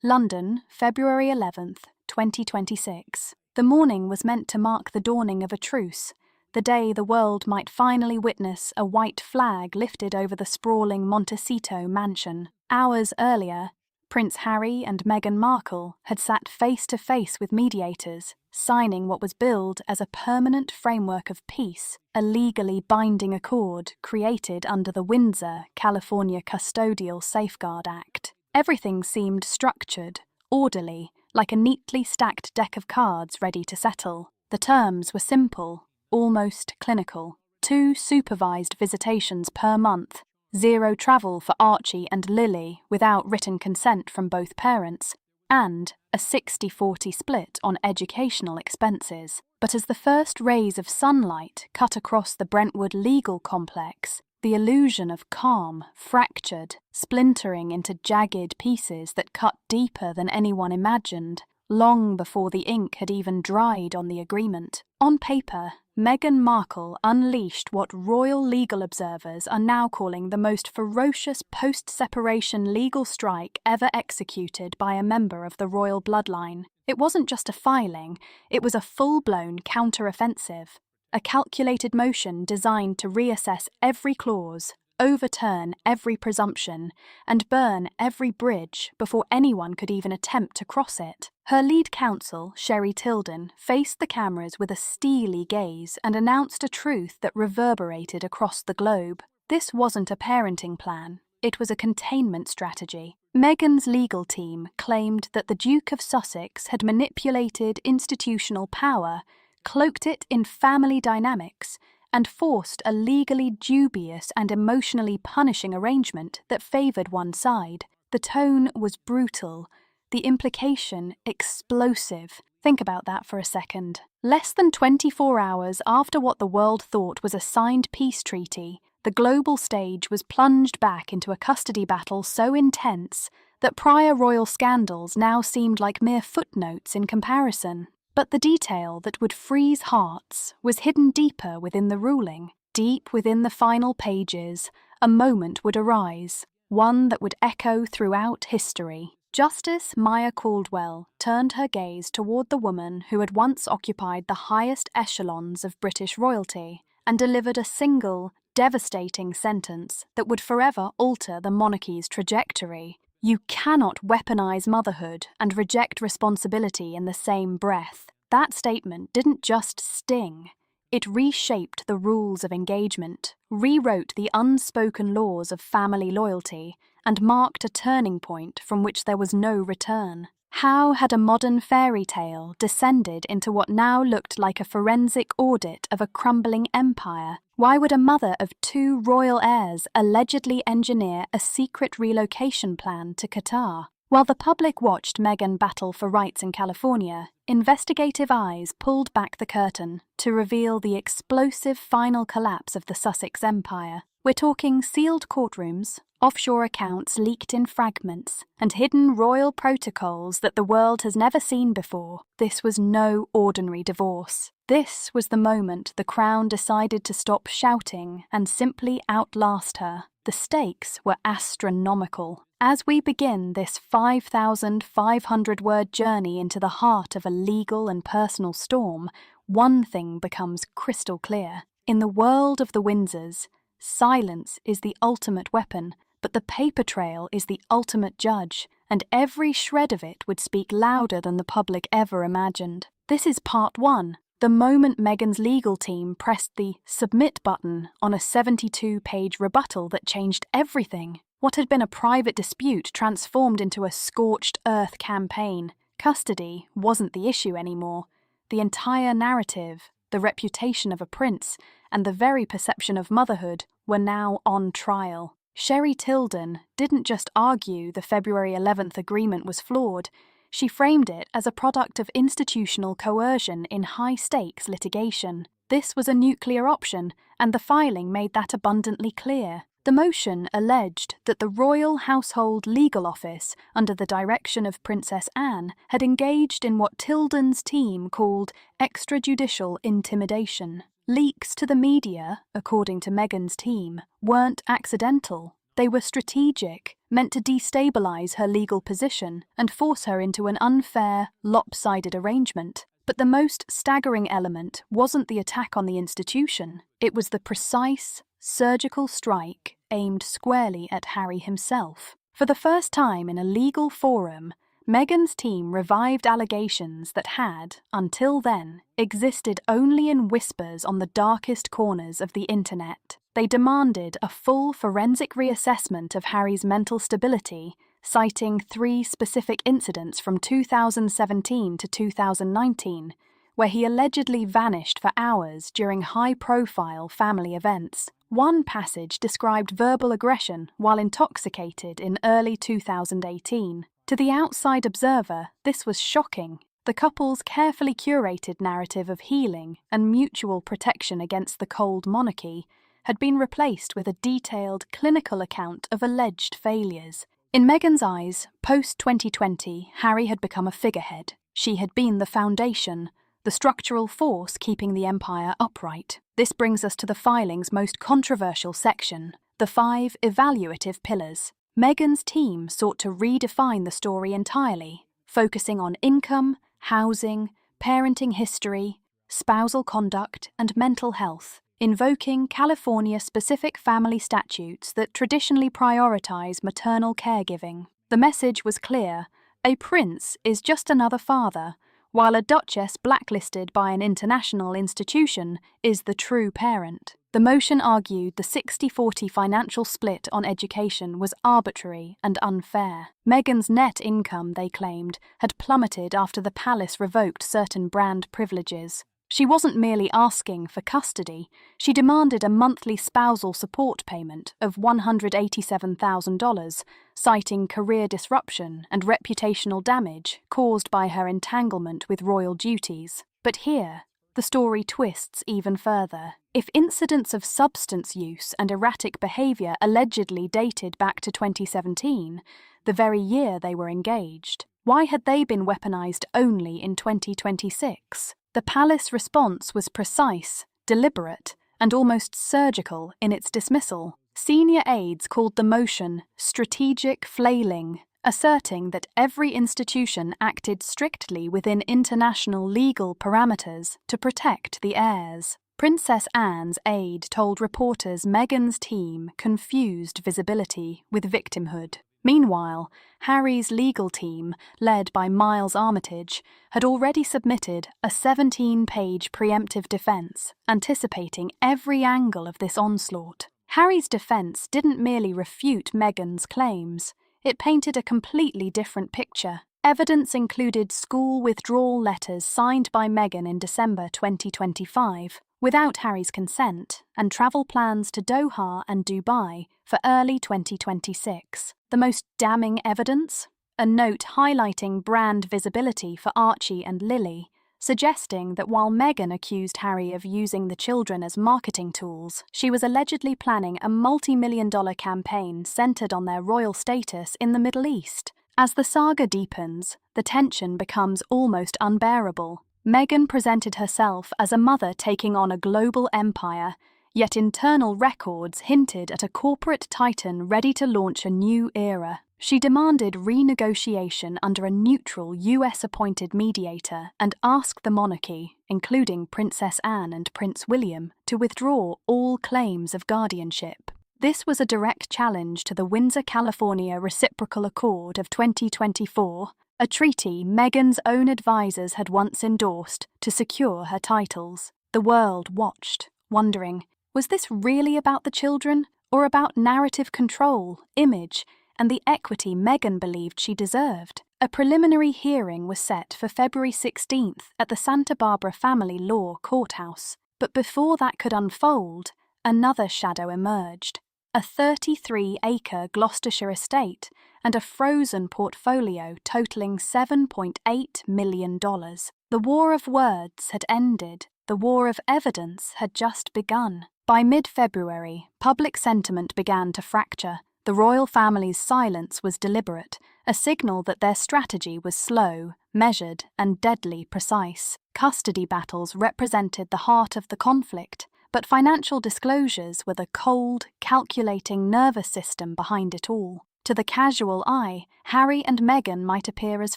London, February 11th, 2026. The morning was meant to mark the dawning of a truce, the day the world might finally witness a white flag lifted over the sprawling Montecito mansion. Hours earlier, Prince Harry and Meghan Markle had sat face to face with mediators, signing what was billed as a permanent framework of peace, a legally binding accord created under the Windsor, California Custodial Safeguard Act. Everything seemed structured, orderly, like a neatly stacked deck of cards ready to settle. The terms were simple, almost clinical. 2 supervised visitations per month, 0 travel for Archie and Lily without written consent from both parents, and a 60-40 split on educational expenses. But as the first rays of sunlight cut across the Brentwood legal complex, the illusion of calm fractured, splintering into jagged pieces that cut deeper than anyone imagined, long before the ink had even dried on the agreement. On paper, Meghan Markle unleashed what royal legal observers are now calling the most ferocious post-separation legal strike ever executed by a member of the royal bloodline. It wasn't just a filing, it was a full-blown counter-offensive, a calculated motion designed to reassess every clause, overturn every presumption, and burn every bridge before anyone could even attempt to cross it. Her lead counsel, Sherry Tilden, faced the cameras with a steely gaze and announced a truth that reverberated across the globe. This wasn't a parenting plan, it was a containment strategy. Meghan's legal team claimed that the Duke of Sussex had manipulated institutional power, cloaked it in family dynamics, and forced a legally dubious and emotionally punishing arrangement that favoured one side. The tone was brutal, the implication explosive. Think about that for a second. Less than 24 hours after what the world thought was a signed peace treaty, the global stage was plunged back into a custody battle so intense that prior royal scandals now seemed like mere footnotes in comparison. But the detail that would freeze hearts was hidden deeper within the ruling. Deep within the final pages, a moment would arise, one that would echo throughout history. Justice Maya Caldwell turned her gaze toward the woman who had once occupied the highest echelons of British royalty and delivered a single, devastating sentence that would forever alter the monarchy's trajectory. You cannot weaponize motherhood and reject responsibility in the same breath. That statement didn't just sting. It reshaped the rules of engagement, rewrote the unspoken laws of family loyalty, and marked a turning point from which there was no return. How had a modern fairy tale descended into what now looked like a forensic audit of a crumbling empire? Why would a mother of 2 royal heirs allegedly engineer a secret relocation plan to Qatar? While the public watched Meghan battle for rights in California, investigative eyes pulled back the curtain to reveal the explosive final collapse of the Sussex Empire. We're talking sealed courtrooms, offshore accounts leaked in fragments, and hidden royal protocols that the world has never seen before. This was no ordinary divorce. This was the moment the Crown decided to stop shouting and simply outlast her. The stakes were astronomical. As we begin this 5,500-word journey into the heart of a legal and personal storm, one thing becomes crystal clear. In the world of the Windsors, silence is the ultimate weapon, but the paper trail is the ultimate judge, and every shred of it would speak louder than the public ever imagined. This is part 1. The moment Meghan's legal team pressed the submit button on a 72-page rebuttal that changed everything. What had been a private dispute transformed into a scorched earth campaign. Custody wasn't the issue anymore. The entire narrative, the reputation of a prince, and the very perception of motherhood were now on trial. Sherry Tilden didn't just argue the February 11th agreement was flawed, she framed it as a product of institutional coercion in high-stakes litigation. This was a nuclear option, and the filing made that abundantly clear. The motion alleged that the Royal Household Legal Office, under the direction of Princess Anne, had engaged in what Tilden's team called extrajudicial intimidation. Leaks to the media, according to Meghan's team, weren't accidental. They were strategic, meant to destabilize her legal position and force her into an unfair, lopsided arrangement. But the most staggering element wasn't the attack on the institution. It was the precise, surgical strike aimed squarely at Harry himself. For the first time in a legal forum, Meghan's team revived allegations that had, until then, existed only in whispers on the darkest corners of the internet. They demanded a full forensic reassessment of Harry's mental stability, citing 3 specific incidents from 2017 to 2019, where he allegedly vanished for hours during high-profile family events. One passage described verbal aggression while intoxicated in early 2018. To the outside observer, this was shocking. The couple's carefully curated narrative of healing and mutual protection against the cold monarchy had been replaced with a detailed clinical account of alleged failures. In Meghan's eyes, post-2020, Harry had become a figurehead. She had been the foundation, the structural force keeping the empire upright. This brings us to the filing's most controversial section, the 5 evaluative pillars. Meghan's team sought to redefine the story entirely, focusing on income, housing, parenting history, spousal conduct, and mental health, invoking California-specific family statutes that traditionally prioritize maternal caregiving. The message was clear: a prince is just another father, while a duchess blacklisted by an international institution is the true parent. The motion argued the 60-40 financial split on education was arbitrary and unfair. Meghan's net income, they claimed, had plummeted after the palace revoked certain brand privileges. She wasn't merely asking for custody, she demanded a monthly spousal support payment of $187,000, citing career disruption and reputational damage caused by her entanglement with royal duties. But here, the story twists even further. If incidents of substance use and erratic behavior allegedly dated back to 2017, the very year they were engaged, why had they been weaponized only in 2026? The palace response was precise, deliberate, and almost surgical in its dismissal. Senior aides called the motion strategic flailing, asserting that every institution acted strictly within international legal parameters to protect the heirs. Princess Anne's aide told reporters Meghan's team confused visibility with victimhood. Meanwhile, Harry's legal team, led by Miles Armitage, had already submitted a 17-page preemptive defense, anticipating every angle of this onslaught. Harry's defense didn't merely refute Meghan's claims, it painted a completely different picture. Evidence included school withdrawal letters signed by Meghan in December 2025, without Harry's consent, and travel plans to Doha and Dubai for early 2026. The most damning evidence? A note highlighting brand visibility for Archie and Lily, suggesting that while Meghan accused Harry of using the children as marketing tools, she was allegedly planning a multi-million-dollar campaign centered on their royal status in the Middle East. As the saga deepens, the tension becomes almost unbearable. Meghan presented herself as a mother taking on a global empire, yet internal records hinted at a corporate titan ready to launch a new era. She demanded renegotiation under a neutral US-appointed mediator and asked the monarchy, including Princess Anne and Prince William, to withdraw all claims of guardianship. This was a direct challenge to the Windsor, California Reciprocal Accord of 2024, a treaty Meghan's own advisors had once endorsed to secure her titles. The world watched, wondering, was this really about the children, or about narrative control, image, and the equity Meghan believed she deserved? A preliminary hearing was set for February 16th at the Santa Barbara Family Law Courthouse. But before that could unfold, another shadow emerged. A 33-acre Gloucestershire estate and a frozen portfolio totaling $7.8 million. The war of words had ended. The war of evidence had just begun. By mid-February, public sentiment began to fracture. The royal family's silence was deliberate, a signal that their strategy was slow, measured, and deadly precise. Custody battles represented the heart of the conflict, But financial disclosures were the cold, calculating nervous system behind it all. To the casual eye, Harry and Meghan might appear as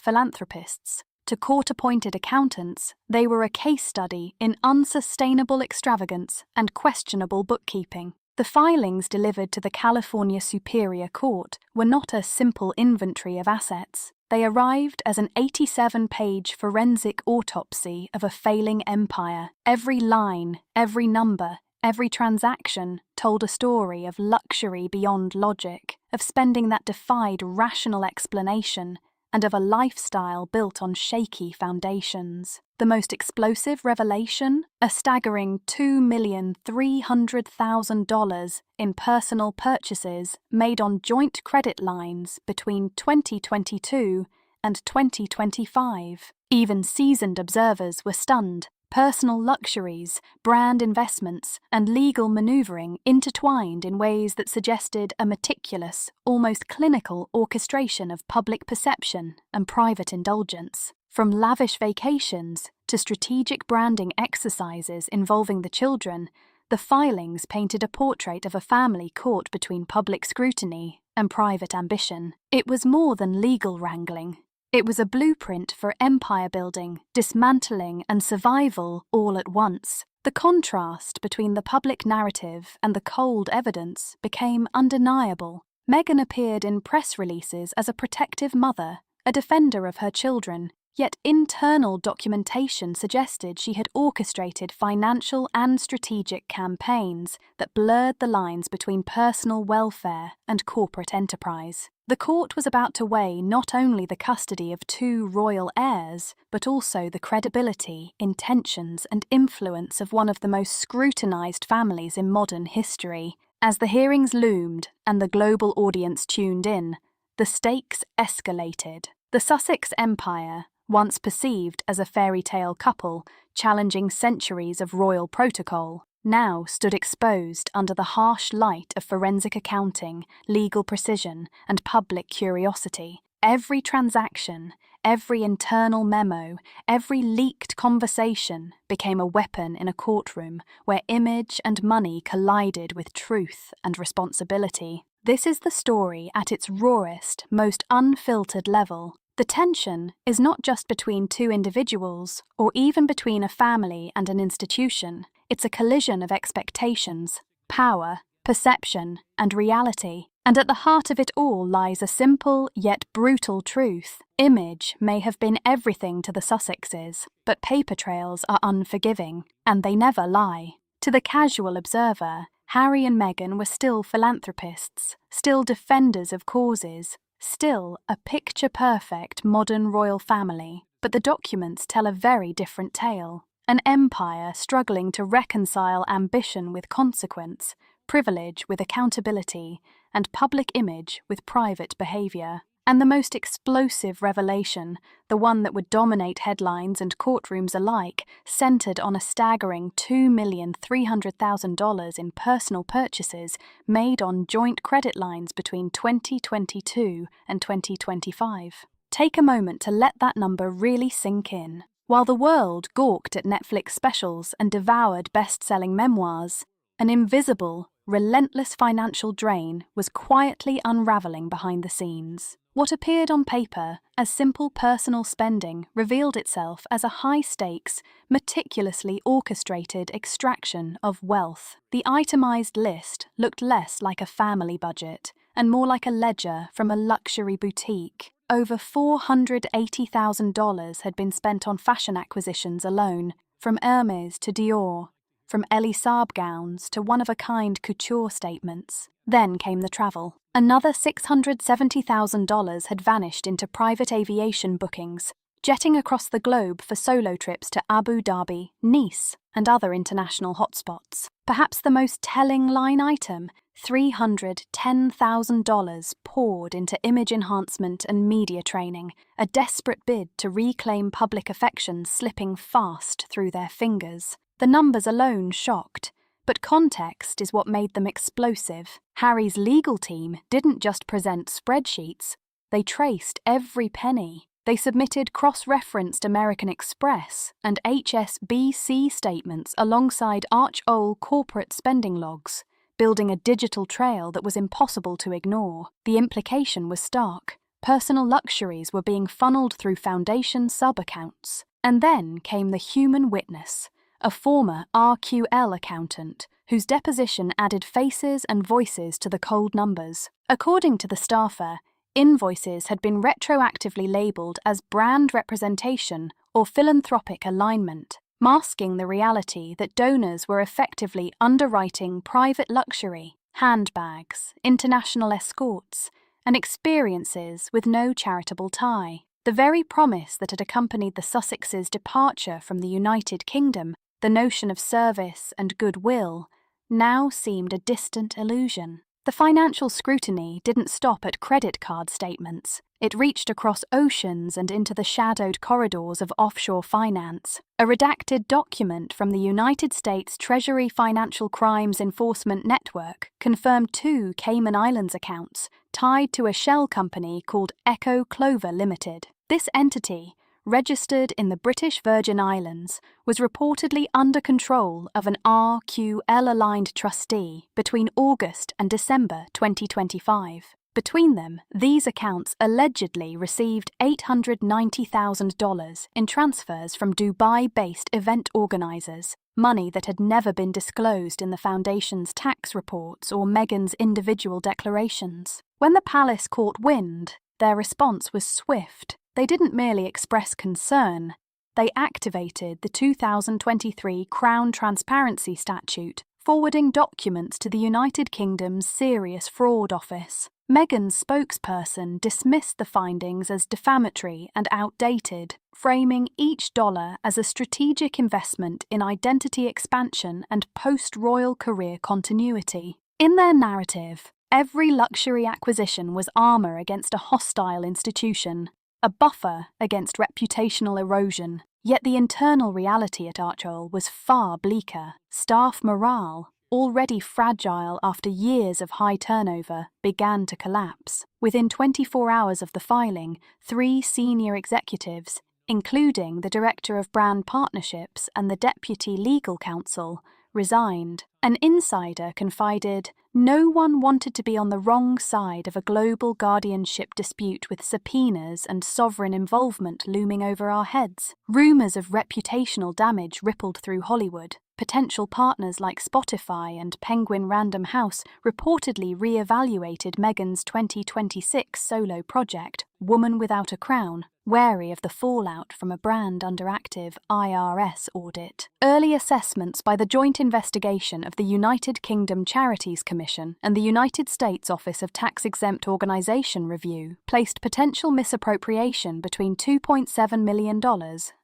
philanthropists. To court-appointed accountants, they were a case study in unsustainable extravagance and questionable bookkeeping. The filings delivered to the California Superior Court were not a simple inventory of assets. They arrived as an 87-page forensic autopsy of a failing empire. Every line, every number, every transaction told a story of luxury beyond logic, of spending that defied rational explanation, and of a lifestyle built on shaky foundations. The most explosive revelation? A staggering $2,300,000 in personal purchases made on joint credit lines between 2022 and 2025. Even seasoned observers were stunned. Personal luxuries, brand investments, and legal maneuvering intertwined in ways that suggested a meticulous, almost clinical orchestration of public perception and private indulgence. From lavish vacations to strategic branding exercises involving the children, the filings painted a portrait of a family caught between public scrutiny and private ambition. It was more than legal wrangling. It was a blueprint for empire building, dismantling, and survival all at once. The contrast between the public narrative and the cold evidence became undeniable. Meghan appeared in press releases as a protective mother, a defender of her children, yet internal documentation suggested she had orchestrated financial and strategic campaigns that blurred the lines between personal welfare and corporate enterprise. The court was about to weigh not only the custody of two royal heirs, but also the credibility, intentions, and influence of one of the most scrutinized families in modern history. As the hearings loomed and the global audience tuned in, the stakes escalated. The Sussex Empire, once perceived as a fairy tale couple challenging centuries of royal protocol, now stood exposed under the harsh light of forensic accounting, legal precision, and public curiosity. Every transaction, every internal memo, every leaked conversation became a weapon in a courtroom where image and money collided with truth and responsibility. This is the story at its rawest, most unfiltered level. The tension is not just between two individuals, or even between a family and an institution. It's a collision of expectations, power, perception, and reality. And at the heart of it all lies a simple yet brutal truth. Image may have been everything to the Sussexes, but paper trails are unforgiving, and they never lie. To the casual observer, Harry and Meghan were still philanthropists, still defenders of causes, still a picture-perfect modern royal family. But the documents tell a very different tale. An empire struggling to reconcile ambition with consequence, privilege with accountability, and public image with private behavior. And the most explosive revelation, the one that would dominate headlines and courtrooms alike, centered on a staggering $2,300,000 in personal purchases made on joint credit lines between 2022 and 2025. Take a moment to let that number really sink in. While the world gawked at Netflix specials and devoured best-selling memoirs, an invisible, relentless financial drain was quietly unraveling behind the scenes. What appeared on paper as simple personal spending revealed itself as a high-stakes, meticulously orchestrated extraction of wealth. The itemized list looked less like a family budget and more like a ledger from a luxury boutique. Over $480,000 had been spent on fashion acquisitions alone, from Hermes to Dior, from Elie Saab gowns to one-of-a-kind couture statements. Then came the travel. Another $670,000 had vanished into private aviation bookings, jetting across the globe for solo trips to Abu Dhabi, Nice, and other international hotspots. Perhaps the most telling line item, $310,000 poured into image enhancement and media training, a desperate bid to reclaim public affection slipping fast through their fingers. The numbers alone shocked, but context is what made them explosive. Harry's legal team didn't just present spreadsheets, they traced every penny. They submitted cross-referenced American Express and HSBC statements alongside Arch-Owl corporate spending logs, building a digital trail that was impossible to ignore. The implication was stark. Personal luxuries were being funneled through foundation sub-accounts. And then came the human witness, a former RQL accountant, whose deposition added faces and voices to the cold numbers. According to the staffer, invoices had been retroactively labelled as brand representation or philanthropic alignment, masking the reality that donors were effectively underwriting private luxury, handbags, international escorts, and experiences with no charitable tie. The very promise that had accompanied the Sussexes' departure from the United Kingdom, the notion of service and goodwill, now seemed a distant illusion. The financial scrutiny didn't stop at credit card statements. It reached across oceans and into the shadowed corridors of offshore finance. A redacted document from the United States Treasury Financial Crimes Enforcement Network confirmed 2 Cayman Islands accounts tied to a shell company called Echo Clover Limited. This entity, registered in the British Virgin Islands, was reportedly under control of an RQL-aligned trustee between August and December 2025. Between them, these accounts allegedly received $890,000 in transfers from Dubai-based event organisers, money that had never been disclosed in the Foundation's tax reports or Meghan's individual declarations. When the palace caught wind, their response was swift. They didn't merely express concern, they activated the 2023 Crown Transparency Statute, forwarding documents to the United Kingdom's Serious Fraud Office. Meghan's spokesperson dismissed the findings as defamatory and outdated, framing each dollar as a strategic investment in identity expansion and post-royal career continuity. In their narrative, every luxury acquisition was armour against a hostile institution, a buffer against reputational erosion. Yet the internal reality at Arch-Owl was far bleaker. Staff morale, already fragile after years of high turnover, began to collapse. Within 24 hours of the filing, 3 senior executives, including the Director of Brand Partnerships and the Deputy Legal Counsel, resigned. An insider confided, "No one wanted to be on the wrong side of a global guardianship dispute with subpoenas and sovereign involvement looming over our heads." Rumours of reputational damage rippled through Hollywood. Potential partners like Spotify and Penguin Random House reportedly re-evaluated Meghan's 2026 solo project, Woman Without a Crown, wary of the fallout from a brand under active IRS audit. Early assessments by the joint investigation of the United Kingdom Charities Commission and the United States Office of Tax-Exempt Organisation Review placed potential misappropriation between $2.7 million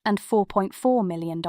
and $4.4 million.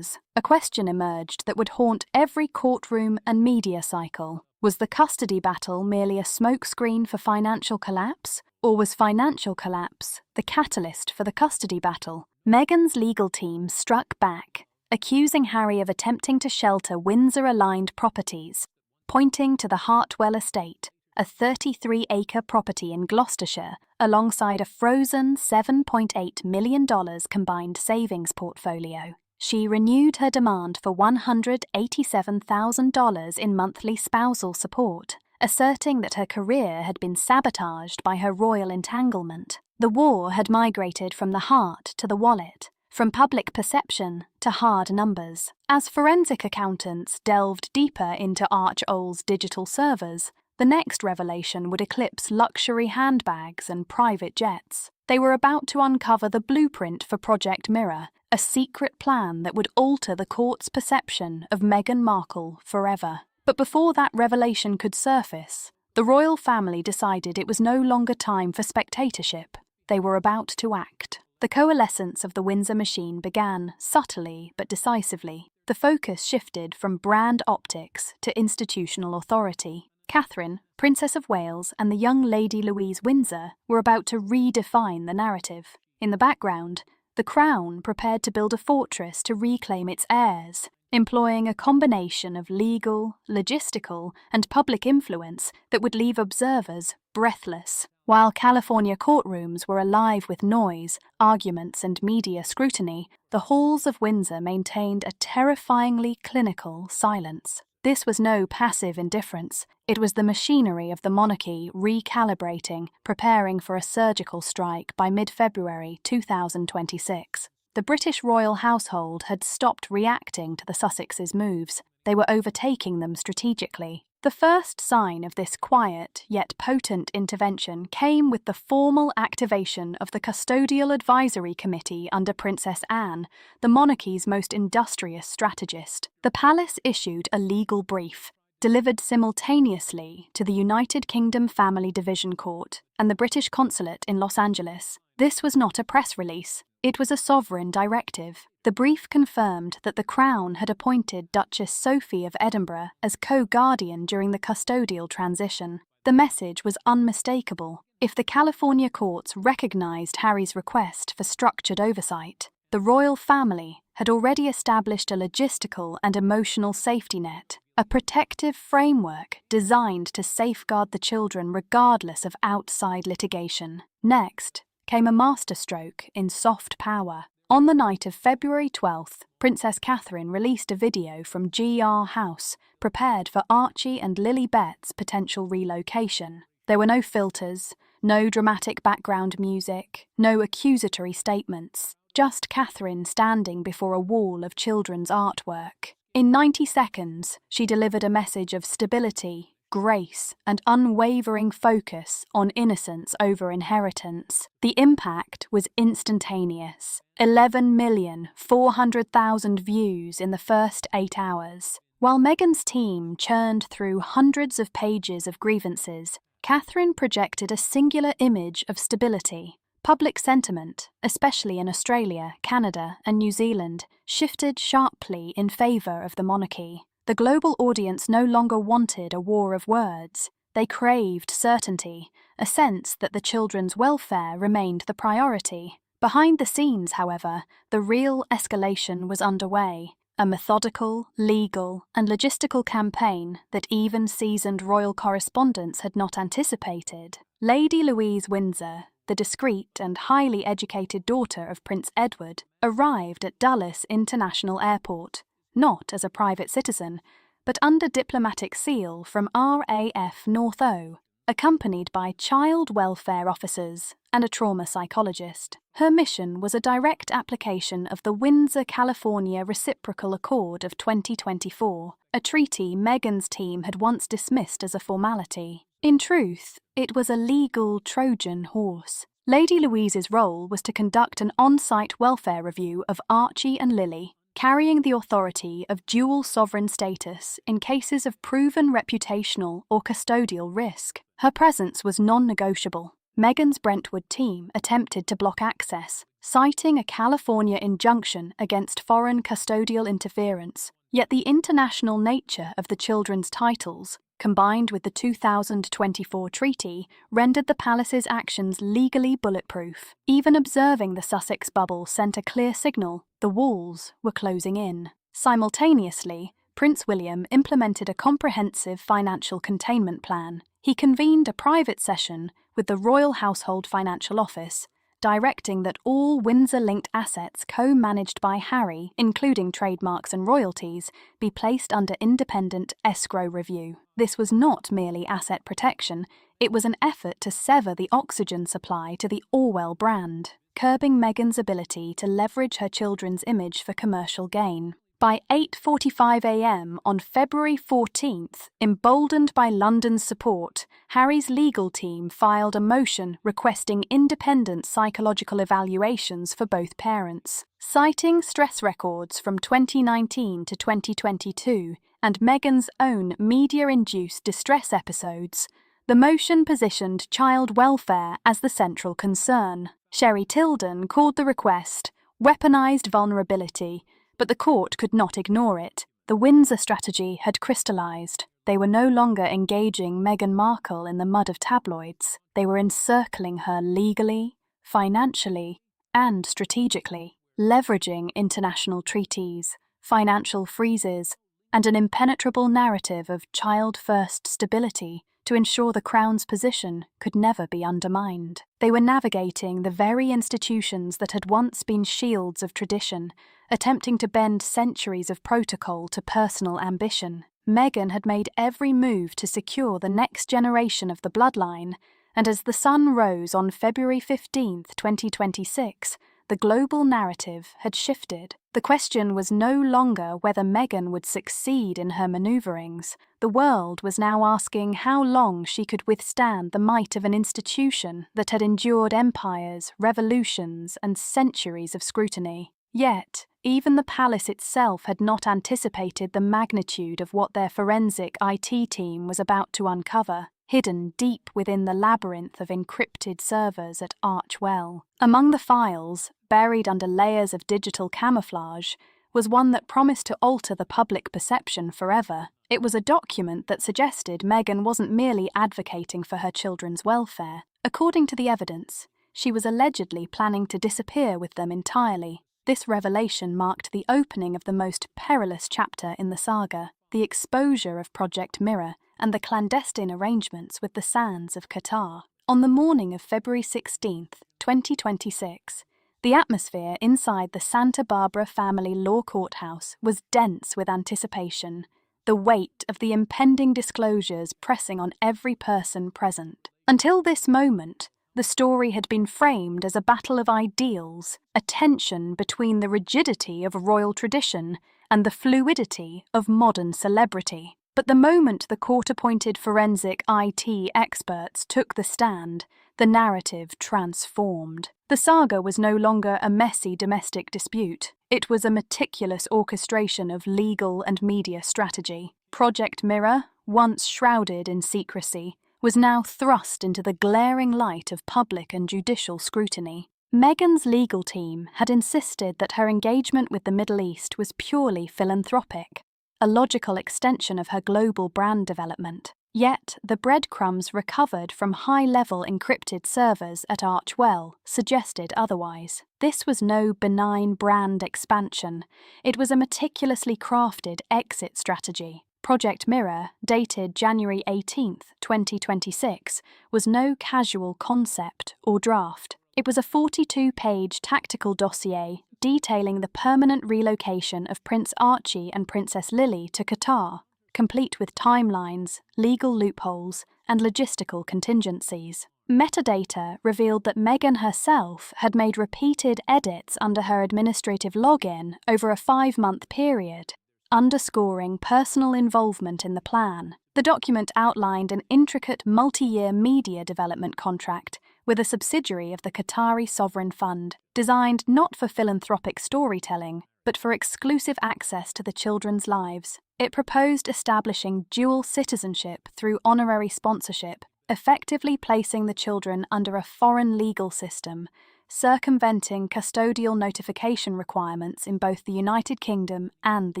A question emerged that would haunt every courtroom and media cycle. Was the custody battle merely a smokescreen for financial collapse? Or was financial collapse the catalyst for the custody battle? Meghan's legal team struck back, accusing Harry of attempting to shelter Windsor-aligned properties, pointing to the Hartwell estate, a 33-acre property in Gloucestershire, alongside a frozen $7.8 million combined savings portfolio. She renewed her demand for $187,000 in monthly spousal support, asserting that her career had been sabotaged by her royal entanglement. The war had migrated from the heart to the wallet, from public perception to hard numbers. As forensic accountants delved deeper into Arch-Owl's digital servers, the next revelation would eclipse luxury handbags and private jets. They were about to uncover the blueprint for Project Mirror, a secret plan that would alter the court's perception of Meghan Markle forever. But before that revelation could surface, the royal family decided it was no longer time for spectatorship. They were about to act. The coalescence of the Windsor machine began, subtly but decisively. The focus shifted from brand optics to institutional authority. Catherine, Princess of Wales, and the young Lady Louise Windsor were about to redefine the narrative. In the background, the Crown prepared to build a fortress to reclaim its heirs. employing a combination of legal, logistical, and public influence that would leave observers breathless. While California courtrooms were alive with noise, arguments, and media scrutiny, the halls of Windsor maintained a terrifyingly clinical silence. This was no passive indifference. It was the machinery of the monarchy recalibrating, preparing for a surgical strike by mid-February 2026. The British royal household had stopped reacting to the Sussexes' moves. They were overtaking them strategically. The first sign of this quiet yet potent intervention came with the formal activation of the Custodial Advisory Committee under Princess Anne, the monarchy's most industrious strategist. The palace issued a legal brief, delivered simultaneously to the United Kingdom Family Division Court and the British Consulate in Los Angeles. This was not a press release. It was a sovereign directive. The brief confirmed that the Crown had appointed Duchess Sophie of Edinburgh as co-guardian during the custodial transition. The message was unmistakable. If the California courts recognized Harry's request for structured oversight, the royal family had already established a logistical and emotional safety net, a protective framework designed to safeguard the children regardless of outside litigation. Next came a masterstroke in soft power. On the night of February 12th, Princess Catherine released a video from GR House, prepared for Archie and Lily Betts' potential relocation. There were no filters, no dramatic background music, no accusatory statements, just Catherine standing before a wall of children's artwork. In 90 seconds, she delivered a message of stability, grace, and unwavering focus on innocence over inheritance. The impact was instantaneous. 11,400,000 views in the first 8 hours. While Meghan's team churned through hundreds of pages of grievances, Catherine projected a singular image of stability. Public sentiment, especially in Australia, Canada, and New Zealand, shifted sharply in favour of the monarchy. The global audience no longer wanted a war of words. They craved certainty, a sense that the children's welfare remained the priority. Behind the scenes, however, the real escalation was underway, a methodical, legal, and logistical campaign that even seasoned royal correspondents had not anticipated. Lady Louise Windsor, the discreet and highly educated daughter of Prince Edward, arrived at Dulles International Airport, not as a private citizen, but under diplomatic seal from RAF North O, accompanied by child welfare officers and a trauma psychologist. Her mission was a direct application of the Windsor-California Reciprocal Accord of 2024, a treaty Meghan's team had once dismissed as a formality. In truth, it was a legal Trojan horse. Lady Louise's role was to conduct an on-site welfare review of Archie and Lily, carrying the authority of dual sovereign status in cases of proven reputational or custodial risk. Her presence was non-negotiable. Meghan's Brentwood team attempted to block access, citing a California injunction against foreign custodial interference. Yet the international nature of the children's titles, combined with the 2024 treaty, rendered the palace's actions legally bulletproof. Even observing the Sussex bubble sent a clear signal: the walls were closing in. Simultaneously, Prince William implemented a comprehensive financial containment plan. He convened a private session with the Royal Household Financial Office, directing that all Windsor-linked assets co-managed by Harry, including trademarks and royalties, be placed under independent escrow review. This was not merely asset protection, it was an effort to sever the oxygen supply to the Orwell brand, curbing Meghan's ability to leverage her children's image for commercial gain. By 8:45 a.m. on February 14th, emboldened by London's support, Harry's legal team filed a motion requesting independent psychological evaluations for both parents. Citing stress records from 2019 to 2022 and Meghan's own media-induced distress episodes, the motion positioned child welfare as the central concern. Sherry Tilden called the request weaponized vulnerability, but the court could not ignore it. The Windsor strategy had crystallized. They were no longer engaging Meghan Markle in the mud of tabloids. They were encircling her legally, financially, and strategically, leveraging international treaties, financial freezes, and an impenetrable narrative of child-first stability to ensure the Crown's position could never be undermined. They were navigating the very institutions that had once been shields of tradition, attempting to bend centuries of protocol to personal ambition. Meghan had made every move to secure the next generation of the bloodline, and as the sun rose on February 15, 2026, the global narrative had shifted. The question was no longer whether Meghan would succeed in her maneuverings. The world was now asking how long she could withstand the might of an institution that had endured empires, revolutions, and centuries of scrutiny. Yet, even the palace itself had not anticipated the magnitude of what their forensic IT team was about to uncover, hidden deep within the labyrinth of encrypted servers at Archwell. Among the files, buried under layers of digital camouflage, was one that promised to alter the public perception forever. It was a document that suggested Meghan wasn't merely advocating for her children's welfare. According to the evidence, she was allegedly planning to disappear with them entirely. This revelation marked the opening of the most perilous chapter in the saga, the exposure of Project Mirror and the clandestine arrangements with the sands of Qatar. On the morning of February 16, 2026, the atmosphere inside the Santa Barbara family law courthouse was dense with anticipation, the weight of the impending disclosures pressing on every person present. Until this moment, the story had been framed as a battle of ideals, a tension between the rigidity of royal tradition and the fluidity of modern celebrity. But the moment the court-appointed forensic IT experts took the stand, the narrative transformed. The saga was no longer a messy domestic dispute. It was a meticulous orchestration of legal and media strategy. Project Mirror, once shrouded in secrecy, was now thrust into the glaring light of public and judicial scrutiny. Meghan's legal team had insisted that her engagement with the Middle East was purely philanthropic, a logical extension of her global brand development. Yet, the breadcrumbs recovered from high-level encrypted servers at Archwell suggested otherwise. This was no benign brand expansion. It was a meticulously crafted exit strategy. Project Mirror, dated January 18, 2026, was no casual concept or draft. It was a 42-page tactical dossier detailing the permanent relocation of Prince Archie and Princess Lily to Qatar, complete with timelines, legal loopholes, and logistical contingencies. Metadata revealed that Meghan herself had made repeated edits under her administrative login over a 5-month period, underscoring personal involvement in the plan. The document outlined an intricate multi-year media development contract with a subsidiary of the Qatari Sovereign Fund, designed not for philanthropic storytelling, but for exclusive access to the children's lives. It proposed establishing dual citizenship through honorary sponsorship, effectively placing the children under a foreign legal system, circumventing custodial notification requirements in both the United Kingdom and the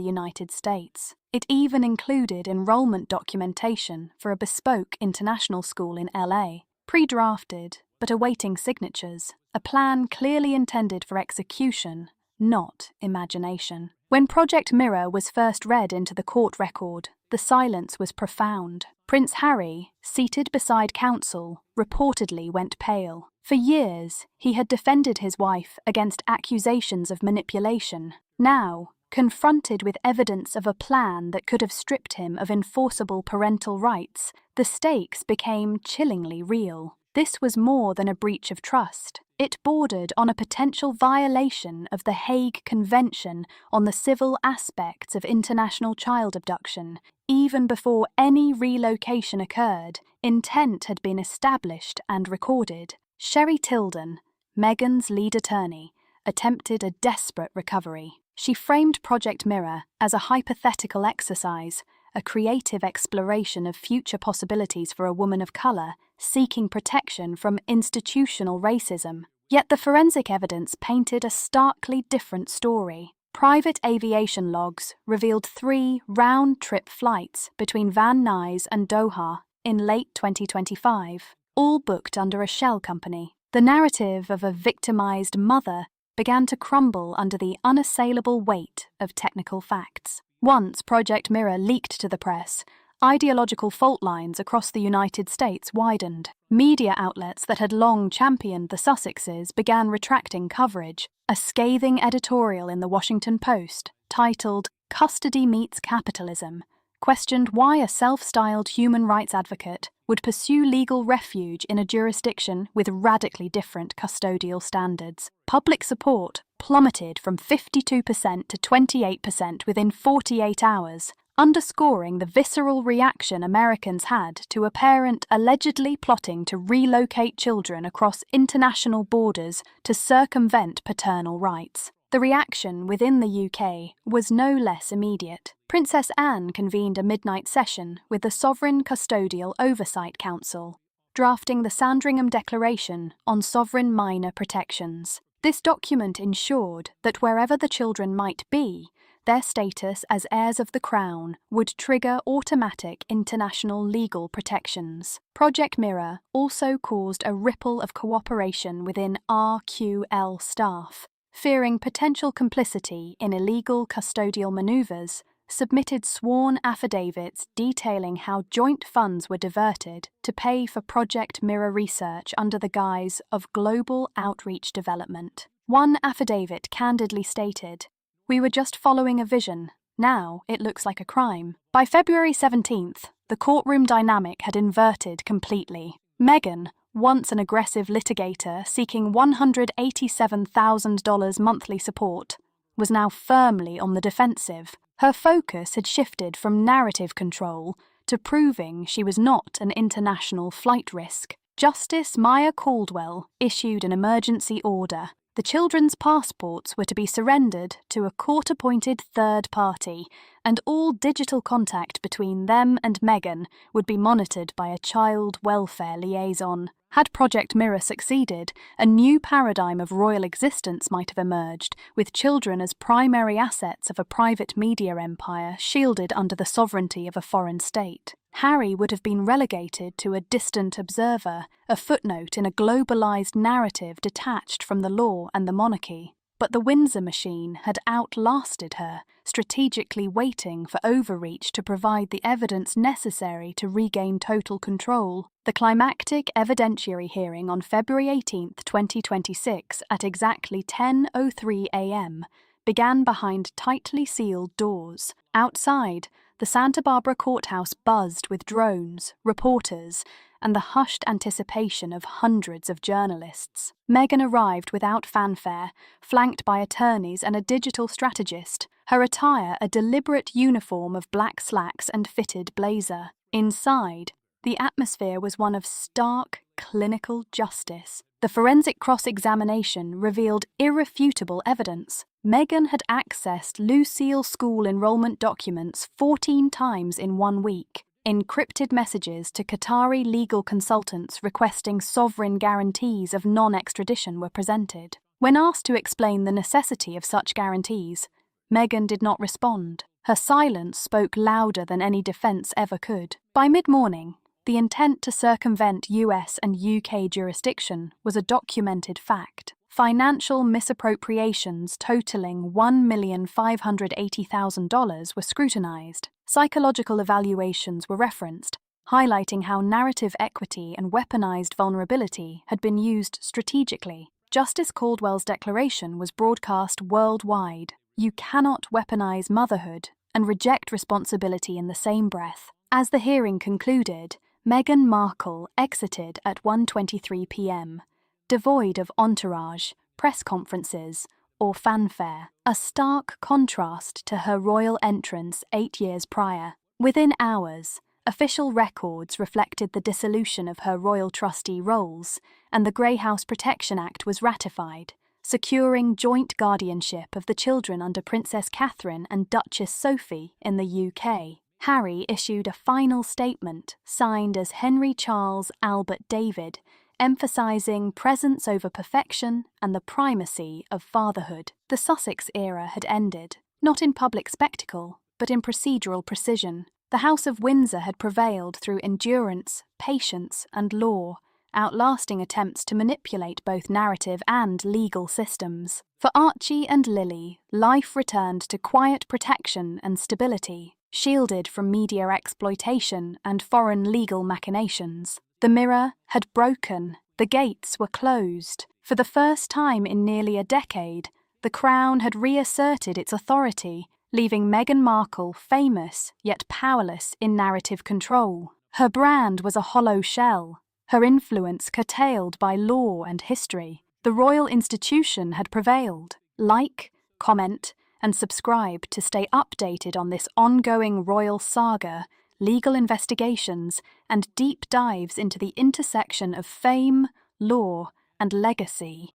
United States. It even included enrollment documentation for a bespoke international school in LA, pre-drafted but awaiting signatures, a plan clearly intended for execution, not imagination. When Project Mirror was first read into the court record, the silence was profound. Prince Harry, seated beside counsel, reportedly went pale. For years, he had defended his wife against accusations of manipulation. Now, confronted with evidence of a plan that could have stripped him of enforceable parental rights, the stakes became chillingly real. This was more than a breach of trust. It bordered on a potential violation of the Hague Convention on the civil aspects of international child abduction. Even before any relocation occurred, intent had been established and recorded. Sherry Tilden, Meghan's lead attorney, attempted a desperate recovery. She framed Project Mirror as a hypothetical exercise, a creative exploration of future possibilities for a woman of colour seeking protection from institutional racism. Yet the forensic evidence painted a starkly different story. Private aviation logs revealed 3 round-trip flights between Van Nuys and Doha in late 2025, all booked under a shell company. The narrative of a victimized mother began to crumble under the unassailable weight of technical facts. Once Project Mirror leaked to the press, ideological fault lines across the United States widened. Media outlets that had long championed the Sussexes began retracting coverage. A scathing editorial in the Washington Post, titled "Custody Meets Capitalism," questioned why a self-styled human rights advocate would pursue legal refuge in a jurisdiction with radically different custodial standards. Public support plummeted from 52% to 28% within 48 hours, underscoring the visceral reaction Americans had to a parent allegedly plotting to relocate children across international borders to circumvent paternal rights. The reaction within the UK was no less immediate. Princess Anne convened a midnight session with the Sovereign Custodial Oversight Council, drafting the Sandringham Declaration on Sovereign Minor Protections. This document ensured that wherever the children might be, their status as heirs of the Crown would trigger automatic international legal protections. Project Mirror also caused a ripple of cooperation within RQL staff, fearing potential complicity in illegal custodial maneuvers, submitted sworn affidavits detailing how joint funds were diverted to pay for Project Mirror research under the guise of global outreach development. One affidavit candidly stated, "We were just following a vision. Now it looks like a crime." By February 17th, the courtroom dynamic had inverted completely. Meghan, once an aggressive litigator seeking $187,000 monthly support, was now firmly on the defensive. Her focus had shifted from narrative control to proving she was not an international flight risk. Justice Maya Caldwell issued an emergency order. The children's passports were to be surrendered to a court-appointed third party, and all digital contact between them and Meghan would be monitored by a child welfare liaison. Had Project Mirror succeeded, a new paradigm of royal existence might have emerged, with children as primary assets of a private media empire shielded under the sovereignty of a foreign state. Harry would have been relegated to a distant observer, a footnote in a globalized narrative detached from the law and the monarchy. But the Windsor machine had outlasted her, strategically waiting for overreach to provide the evidence necessary to regain total control. The climactic evidentiary hearing on February 18, 2026, at exactly 10:03 a.m., began behind tightly sealed doors. Outside, the Santa Barbara courthouse buzzed with drones, reporters, and the hushed anticipation of hundreds of journalists. Meghan arrived without fanfare, flanked by attorneys and a digital strategist, her attire a deliberate uniform of black slacks and fitted blazer. Inside, the atmosphere was one of stark, clinical justice. The forensic cross-examination revealed irrefutable evidence. Meghan had accessed Lucille school enrollment documents 14 times in 1 week. Encrypted messages to Qatari legal consultants requesting sovereign guarantees of non-extradition were presented. When asked to explain the necessity of such guarantees, Meghan did not respond. Her silence spoke louder than any defense ever could. By mid-morning, the intent to circumvent US and UK jurisdiction was a documented fact. Financial misappropriations totaling $1,580,000 were scrutinized. Psychological evaluations were referenced, highlighting how narrative equity and weaponized vulnerability had been used strategically. Justice Caldwell's declaration was broadcast worldwide. You cannot weaponize motherhood and reject responsibility in the same breath. As the hearing concluded, Meghan Markle exited at 1:23 p.m., devoid of entourage, press conferences, or fanfare, a stark contrast to her royal entrance 8 years prior. Within hours, official records reflected the dissolution of her royal trustee roles, and the Grey House Protection Act was ratified, securing joint guardianship of the children under Princess Catherine and Duchess Sophie in the UK. Harry issued a final statement signed as Henry Charles Albert David, emphasizing presence over perfection and the primacy of fatherhood. The Sussex era had ended, not in public spectacle, but in procedural precision. The House of Windsor had prevailed through endurance, patience, and law, outlasting attempts to manipulate both narrative and legal systems. For Archie and Lily, life returned to quiet protection and stability, shielded from media exploitation and foreign legal machinations. The mirror had broken. The gates were closed. For the first time in nearly a decade, the Crown had reasserted its authority, leaving Meghan Markle famous yet powerless in narrative control. Her brand was a hollow shell, her influence curtailed by law and history. The royal institution had prevailed. Like, comment, and subscribe to stay updated on this ongoing royal saga, legal investigations, and deep dives into the intersection of fame, law, and legacy.